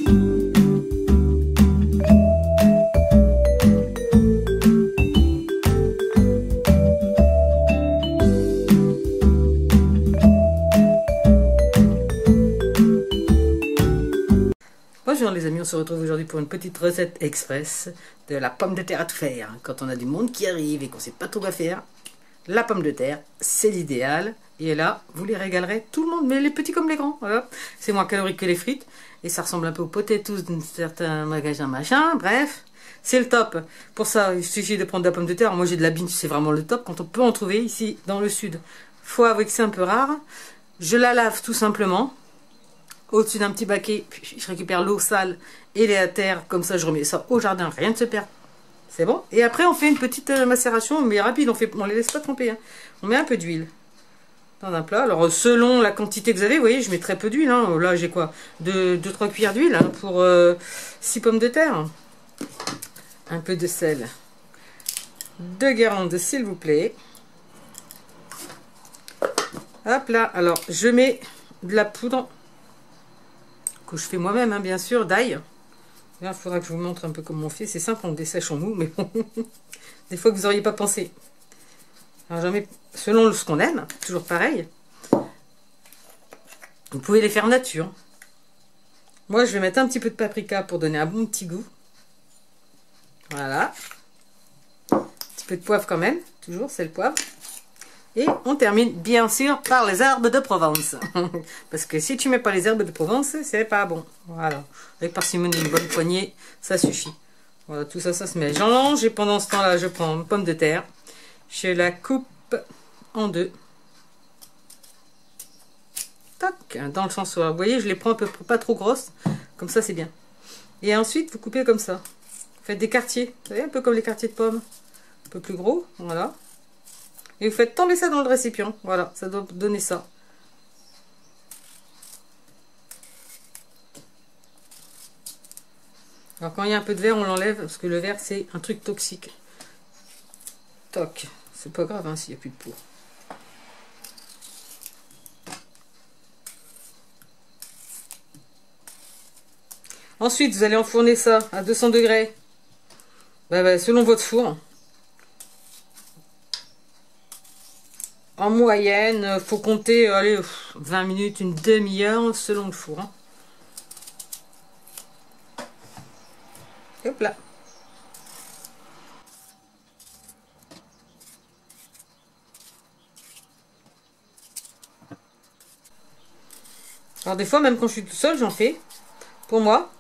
Bonjour les amis, on se retrouve aujourd'hui pour une petite recette express de la pomme de terre à tout faire. Quand on a du monde qui arrive et qu'on ne sait pas trop quoi faire, la pomme de terre, c'est l'idéal. Et là, vous les régalerez tout le monde, mais les petits comme les grands. Voilà. C'est moins calorique que les frites. Et ça ressemble un peu aux potatoes d'un certain magasin machin. Bref, c'est le top. Pour ça, il suffit de prendre de la pomme de terre. Moi j'ai de la bine, c'est vraiment le top. Quand on peut en trouver ici dans le sud, faut avouer que c'est un peu rare. Je la lave tout simplement. Au-dessus d'un petit baquet, je récupère l'eau sale et les terres, comme ça je remets ça au jardin, rien ne se perd. C'est bon. Et après on fait une petite macération, mais rapide, on les laisse pas tremper. Hein. On met un peu d'huile dans un plat. Alors selon la quantité que vous avez, vous voyez, je mets très peu d'huile. Hein. Là j'ai quoi, 2-3 cuillères d'huile hein, pour 6 pommes de terre. Un peu de sel. 2 guérandes s'il vous plaît. Hop là, alors je mets de la poudre que je fais moi-même, hein, bien sûr, d'ail. Il faudra que je vous montre un peu comment on fait. C'est simple, on le dessèche en mou, mais bon, des fois que vous n'auriez pas pensé. Alors j'en mets selon ce qu'on aime, toujours pareil. Vous pouvez les faire nature. Moi, je vais mettre un petit peu de paprika pour donner un bon petit goût. Voilà. Un petit peu de poivre quand même, toujours, c'est le poivre. Et on termine bien sûr par les herbes de Provence. Parce que si tu mets pas les herbes de Provence, c'est pas bon. Voilà. Avec parcimonie, une bonne poignée, ça suffit. Voilà, tout ça, ça se met. J'en mange et pendant ce temps-là, je prends une pomme de terre. Je la coupe en deux. Tac, dans le sens où, vous voyez, je les prends un peu pas trop grosses. Comme ça, c'est bien. Et ensuite, vous coupez comme ça. Vous faites des quartiers. Vous savez, un peu comme les quartiers de pommes. Un peu plus gros, voilà. Et vous faites tomber ça dans le récipient. Voilà, ça doit donner ça. Alors quand il y a un peu de verre, on l'enlève parce que le verre c'est un truc toxique. Toc. C'est pas grave hein, s'il n'y a plus de peau. Ensuite, vous allez enfourner ça à 200 degrés. Selon votre four. En moyenne, faut compter allez, 20 minutes, une demi-heure selon le four. Hein. Hop là. Alors des fois, même quand je suis tout seul, j'en fais pour moi.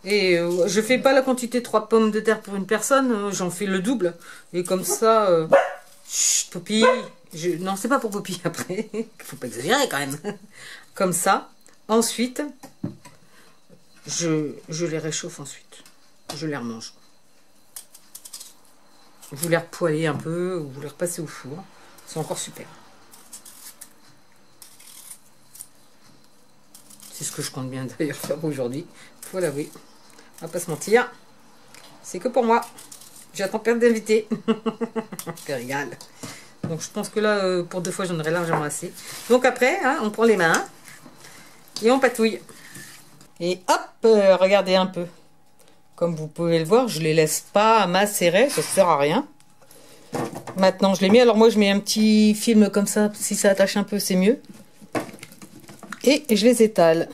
Et je fais pas la quantité de 3 pommes de terre pour une personne, j'en fais le double. Et comme ça, chut, Poppy. Non, c'est pas pour Poppy après. Faut pas exagérer quand même. Comme ça. Ensuite, je les réchauffe ensuite. Je les remange. Vous les repoêlez un peu, ou vous les repassez au four. C'est encore super. C'est ce que je compte bien d'ailleurs faire aujourd'hui. Faut l'avouer. On va pas se mentir. C'est que pour moi. J'attends plein d'invités. Je rigole. Donc je pense que là, pour 2 fois, j'en aurai largement assez. Donc après, hein, on prend les mains et on patouille. Et hop, regardez un peu. Comme vous pouvez le voir, je les laisse pas macérer, ça sert à rien. Maintenant, je les mets. Alors moi, je mets un petit film comme ça. Si ça attache un peu, c'est mieux. Et je les étale.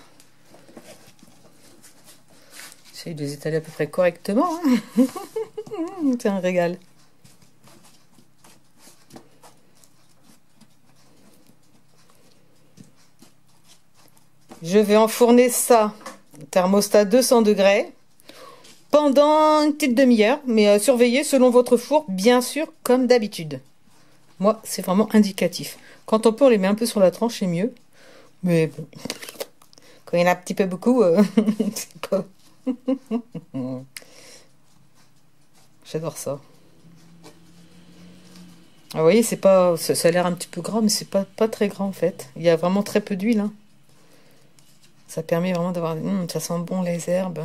J'essaye de les étaler à peu près correctement. Hein. C'est un régal. Je vais enfourner ça, thermostat 200 degrés, pendant une petite demi-heure. Mais surveillez selon votre four, bien sûr, comme d'habitude. Moi, c'est vraiment indicatif. Quand on peut, on les met un peu sur la tranche, c'est mieux. Mais bon, quand il y en a un petit peu beaucoup, c'est pas... J'adore ça. Ah, vous voyez, c'est pas, ça a l'air un petit peu gras, mais c'est pas très gras en fait. Il y a vraiment très peu d'huile. Hein. Ça permet vraiment d'avoir... ça sent bon les herbes.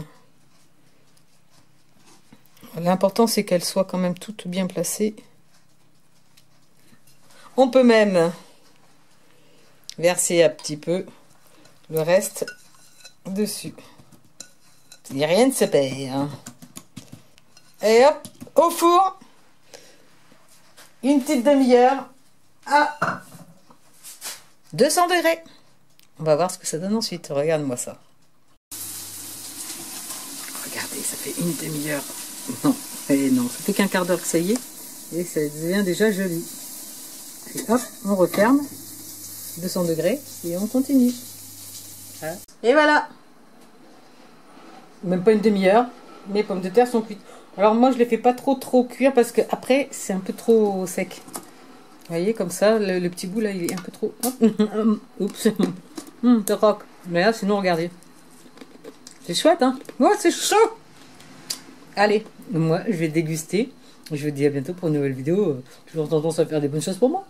L'important c'est qu'elles soient quand même toutes bien placées. On peut même verser un petit peu le reste dessus. Et rien ne se perd. Et hop, au four. Une petite demi-heure à 200 degrés. On va voir ce que ça donne ensuite. Regarde-moi ça. Regardez, ça fait une demi-heure. Non, et non, ça fait qu'un quart d'heure que ça y est. Et ça devient déjà joli. Et hop, on referme. 200 degrés et on continue. Voilà. Et voilà. Même pas une demi-heure. Mes pommes de terre sont cuites. Alors moi je les fais pas trop cuire parce que après c'est un peu trop sec. Vous voyez comme ça, le petit bout là il est un peu trop... Oups. Ça croque. Mais là sinon regardez. C'est chouette hein. Oh c'est chaud. Allez, moi je vais déguster. Je vous dis à bientôt pour une nouvelle vidéo. Toujours tendance à faire des bonnes choses pour moi.